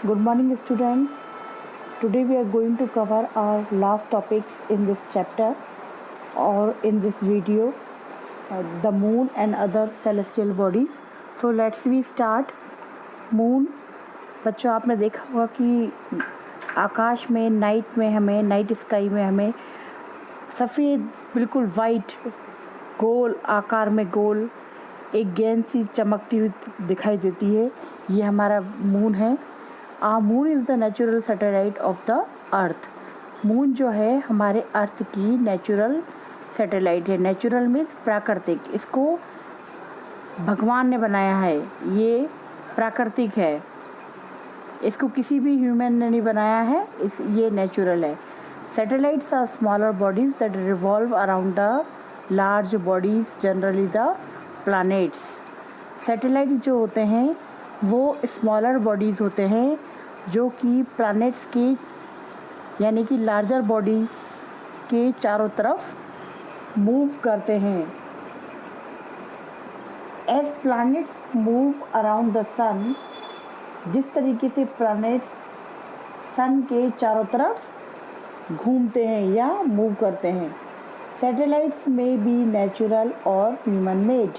Good morning, students. Today we are going to cover our last topics in this chapter or in this video, the moon and other celestial bodies. So let's we start. Moon, बच्चों आपने देखा होगा कि आकाश में night sky में हमें सफ़ेद बिल्कुल वाइट गोल आकार में गोल एक गेंद सी चमकती हुई दिखाई देती है। ये हमारा मून है। Our moon is the natural satellite of the earth. Moon जो है हमारे अर्थ की नेचुरल सैटेलाइट है। नेचुरल मीन्स प्राकृतिक, इसको भगवान ने बनाया है, ये प्राकृतिक है, इसको किसी भी ह्यूमन ने नहीं बनाया है, ये नेचुरल है। Satellites are smaller bodies that revolve around the large bodies, generally the planets. Satellite जो होते हैं वो स्मॉलर बॉडीज़ होते हैं जो कि प्लैनेट्स के यानी कि लार्जर बॉडीज़ के चारों तरफ मूव करते हैं। As planets move around the sun, जिस तरीके से प्लैनेट्स सन के चारों तरफ घूमते हैं या मूव करते हैं। सैटेलाइट्स में बी नेचुरल और ह्यूमन मेड।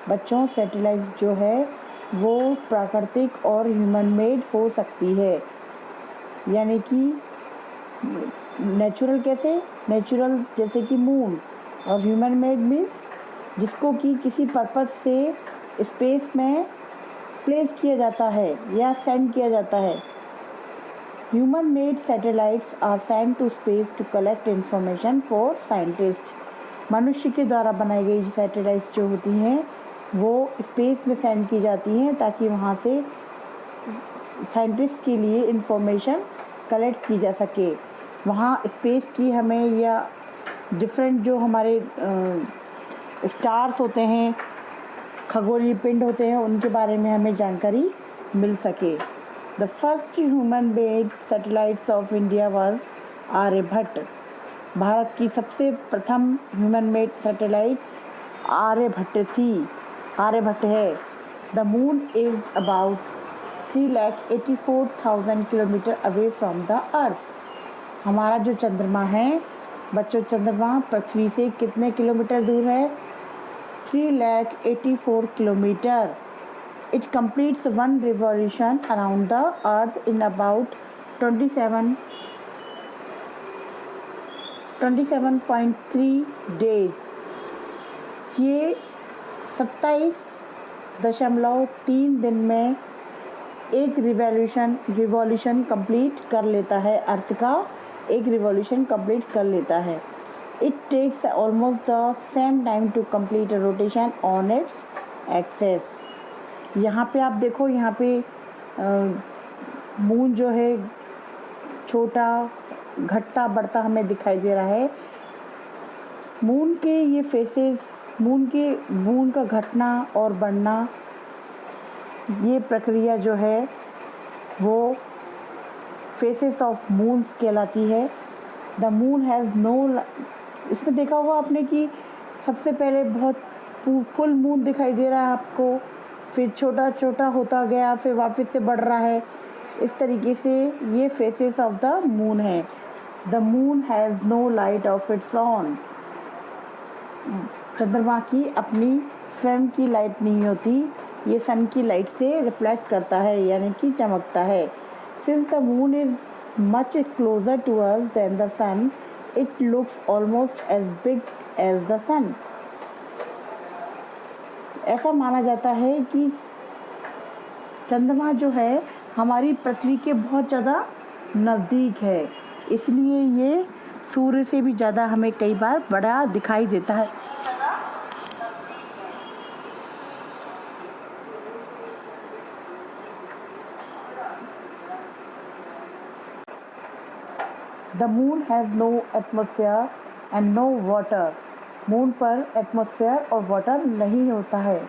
बच्चों, सैटेलाइट्स जो है वो प्राकृतिक और ह्यूमन मेड हो सकती है। यानी कि नेचुरल कैसे? नेचुरल जैसे कि मून, और ह्यूमन मेड मीन्स जिसको कि किसी पर्पस से स्पेस में प्लेस किया जाता है या सेंड किया जाता है। Human made satellites are send to space to collect information for scientist. मनुष्य के द्वारा बनाई गई सैटेलाइट्स जो होती हैं वो स्पेस में सेंड की जाती हैं ताकि वहाँ से साइंटिस्ट के लिए इंफॉर्मेशन कलेक्ट की जा सके। वहाँ स्पेस की हमें या डिफरेंट जो हमारे स्टार्स होते हैं, खगोलीय पिंड होते हैं, उनके बारे में हमें जानकारी मिल सके। The first human made satellites of India was Aryabhata. Bharat की सबसे प्रथम ह्यूमन मेड सैटेलाइट आर्यभट्ट थी, आर्यभट्ट है। The moon is about 3,84,000 kilometre away from the earth. हमारा जो चंद्रमा है बच्चों, चंद्रमा पृथ्वी से कितने किलोमीटर दूर है? 3,84,000 kilometre. It completes one revolution around the earth in about 27.3 days. ये 27.3 दिन में एक रिवॉल्यूशन कंप्लीट कर लेता है, अर्थ का एक रिवॉल्यूशन कंप्लीट कर लेता है। It takes almost the same time to complete a rotation on its axis. यहाँ पे आप देखो, यहाँ पे मून जो है छोटा घटता बढ़ता हमें दिखाई दे रहा है। मून के ये फेसेस, मून का घटना और बढ़ना, ये प्रक्रिया जो है वो फेसेस ऑफ मून्स कहलाती है। द मून हैज़ नो, इसमें देखा होगा आपने कि सबसे पहले बहुत फुल मून दिखाई दे रहा है आपको, फिर छोटा छोटा होता गया, फिर वापस से बढ़ रहा है। इस तरीके से ये फेसेस ऑफ द मून है। The moon has no light of its own. चंद्रमा की अपनी स्वयं की लाइट नहीं होती, ये सन की लाइट से रिफ्लेक्ट करता है यानी कि चमकता है। Since the moon is much closer to us than the sun, it looks almost as big as the sun. ऐसा माना जाता है कि चंद्रमा जो है हमारी पृथ्वी के बहुत ज़्यादा नज़दीक है, इसलिए ये सूर्य से भी ज़्यादा हमें कई बार बड़ा दिखाई देता है। The moon has no atmosphere and no water. Moon पर एटमॉस्फेयर और वाटर नहीं होता है।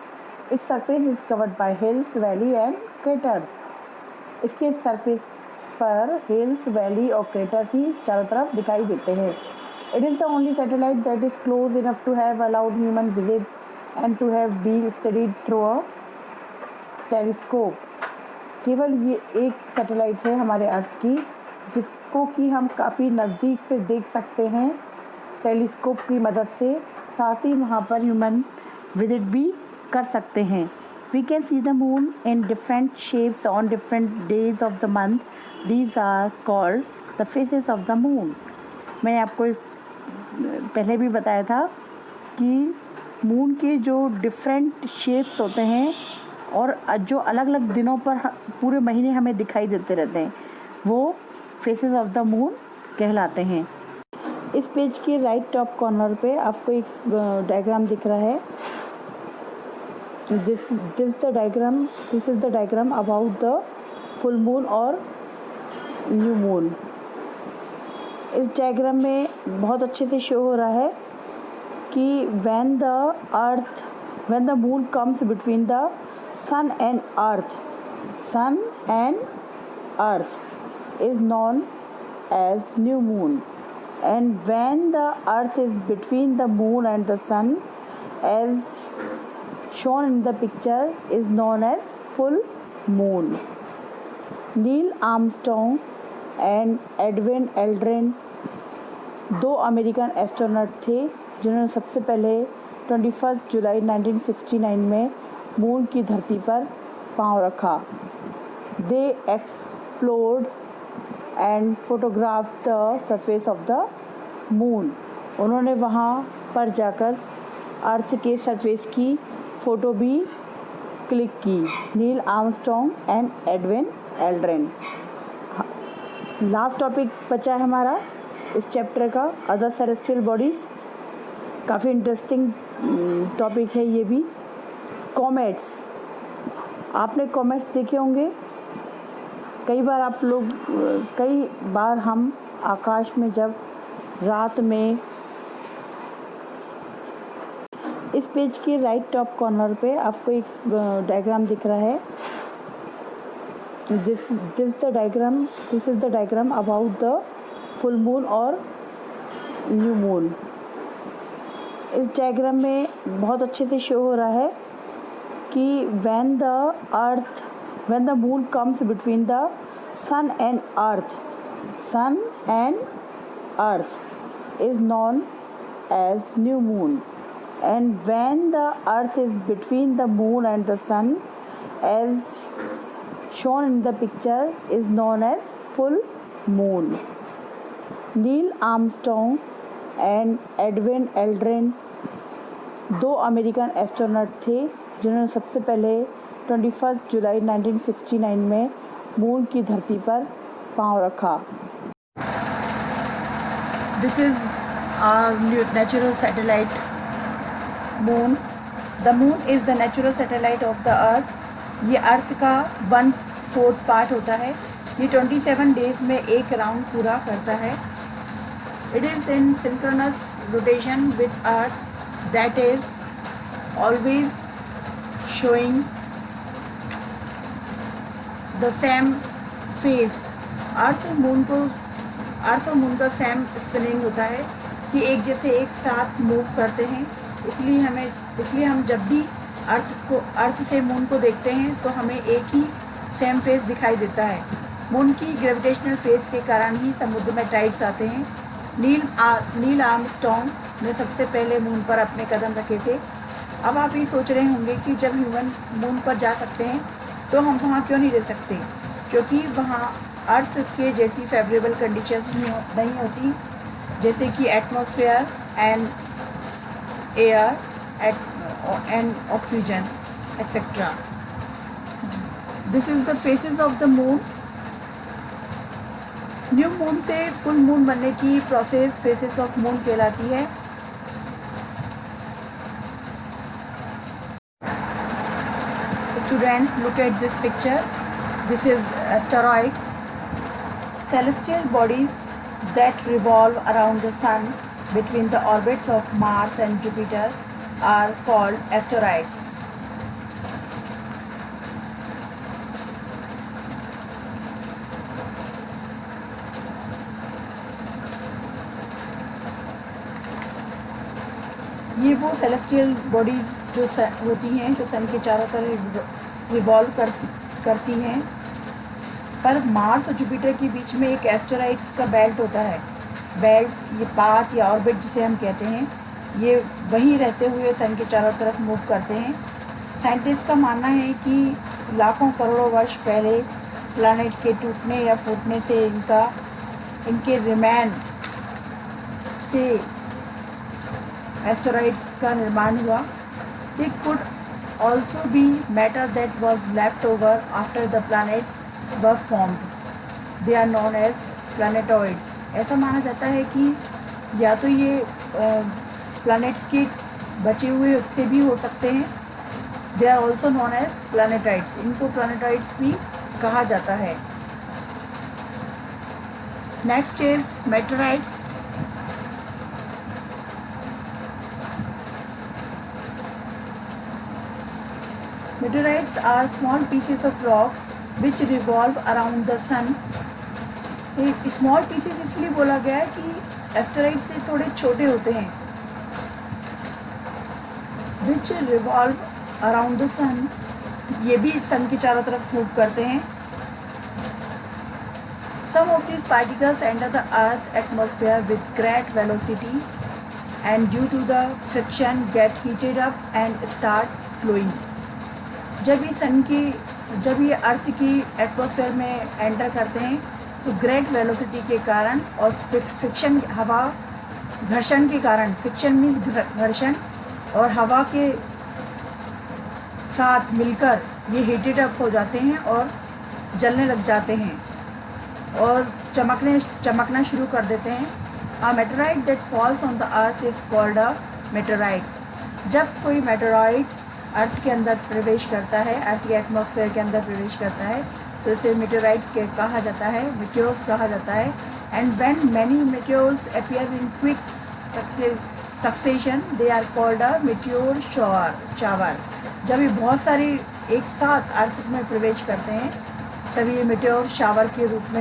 Its surface is covered by hills, valley and craters. इसके सरफेस पर हिल्स, वैली और क्रेटर्स ही चारों तरफ दिखाई देते हैं। It is the only satellite that is close enough to have allowed human visits and to have been studied through a telescope. केवल ये एक सैटेलाइट है हमारे अर्थ की जिसको कि हम काफ़ी नज़दीक से देख सकते हैं टेलीस्कोप की मदद से, साथ ही वहाँ पर ह्यूमन विजिट भी कर सकते हैं। We can see the moon in different shapes on different days of the month, these are called the phases of the moon. मैंने आपको इस पहले भी बताया था कि मून के जो डिफरेंट शेप्स होते हैं और जो अलग अलग दिनों पर पूरे महीने हमें दिखाई देते रहते हैं, वो फेसेस ऑफ द मून कहलाते हैं। इस पेज के राइट टॉप कॉर्नर पे आपको एक डायग्राम दिख रहा है। This is the diagram about the full moon और न्यू मून। इस डायग्राम में बहुत अच्छे से शो हो रहा है कि when the moon comes between the sun and earth is known as new moon, and when the earth is between the moon and the sun, as shown in the picture, is known as full moon. Neil Armstrong and Edwin Aldrin 2 American astronaut थे जिन्होंने सबसे पहले 21 जुलाई 1969 में moon की धरती पर पांव रखा। They explored and photographed the surface of the moon. उन्होंने वहाँ पर जाकर अर्थ के सरफेस की फ़ोटो भी क्लिक की। Neil Armstrong and Edwin Aldrin. Last topic बचा है हमारा इस चैप्टर का, अदर सेलेस्टियल बॉडीज़। काफ़ी इंटरेस्टिंग टॉपिक है ये भी। कॉमेट्स, आपने कॉमेट्स देखे होंगे। कई बार हम आकाश में जब रात में, इस पेज के राइट टॉप कॉर्नर पे आपको एक डायग्राम दिख रहा है। This is the diagram about the full moon और न्यू मून। इस डायग्राम में बहुत अच्छे से शो हो रहा है कि when the moon comes between the sun and earth is known as new moon, and when the earth is between the moon and the sun, as shown in the picture, is known as full moon. Neil Armstrong and Edwin Aldrin 2 American astronaut थे जिन्होंने सबसे पहले 21 जुलाई 1969 में moon की धरती पर पांव रखा। This is our natural satellite moon. The moon is the natural satellite of the earth. ये अर्थ का 1/4 पार्ट होता है। ये 27 डेज में एक राउंड पूरा करता है। It is in synchronous rotation with Earth, that is always showing the same phase. अर्थ और मून का सेम स्पिनिंग होता है कि एक जैसे एक साथ मूव करते हैं। इसलिए हम जब भी अर्थ से मून को देखते हैं तो हमें एक ही सेम फेस दिखाई देता है। मून की ग्रेविटेशनल फेस के कारण ही समुद्र में टाइड्स आते हैं। नील आर्मस्ट्रॉन्ग ने सबसे पहले मून पर अपने कदम रखे थे। अब आप ये सोच रहे होंगे कि जब ह्यूमन मून पर जा सकते हैं तो हम वहाँ क्यों नहीं रह सकते, क्योंकि वहाँ अर्थ के जैसी फेवरेबल कंडीशंस नहीं होती, जैसे कि atmosphere and air and oxygen etcetera. This is the phases of the moon. New moon से फुल मून बनने की प्रोसेस फेसेस ऑफ मून कहलाती है। Students, look at this picture. This is asteroids, celestial bodies that revolve around the sun between the orbits of Mars and Jupiter are called asteroids. ये वो celestial bodies जो होती हैं, जो सन के चारों तरफ रिवॉल्व करती हैं, पर मार्स और जुपिटर के बीच में एक एस्टेरॉइड्स का बेल्ट होता है। बेल्ट, ये पाथ या ऑर्बिट जिसे हम कहते हैं, ये वहीं रहते हुए सन के चारों तरफ मूव करते हैं। साइंटिस्ट का मानना है कि लाखों करोड़ों वर्ष पहले प्लैनेट के टूटने या फूटने से इनके रिमेन से एस्टेरॉइड्स का निर्माण हुआ। They could also be matter that was left over after the planets were formed. They are known as planetoids. ऐसा माना जाता है कि या तो ये प्लैनेट्स के बचे हुए उससे भी हो सकते हैं। They are also known as planetoids. इनको प्लैनेटाइड्स भी कहा जाता है। Next is meteorites. Meteorites are small pieces of rock which revolve around the sun. Small pieces इसलिए बोला गया है कि एस्टेरॉइड से थोड़े छोटे होते हैं। Which revolve around the sun, ये भी सन के चारों तरफ मूव करते हैं। Some of this particles enter the earth atmosphere with great velocity and due to the friction get heated up and start glowing. जब ये अर्थ की एटमॉस्फेयर में एंटर करते हैं तो ग्रेट वेलोसिटी के कारण और फ्रिक्शन, हवा घर्षण के कारण, फ्रिक्शन मीन्स घर्षण, और हवा के साथ मिलकर ये हीटेड अप हो जाते हैं और जलने लग जाते हैं और चमकना शुरू कर देते हैं। A meteorite that falls on the earth is called a meteorite. जब कोई मेटेराइट अर्थ के अंदर प्रवेश करता है, अर्थ के एटमॉस्फेयर के अंदर प्रवेश करता है, तो इसे मेटेराइट कहा जाता है, मेटेओर्स कहा जाता है। And when many meteors appear in quick succession they are called a meteor shower. जब ये बहुत सारे एक साथ अर्थ में प्रवेश करते हैं तभी ये मेटेओर शावर के रूप में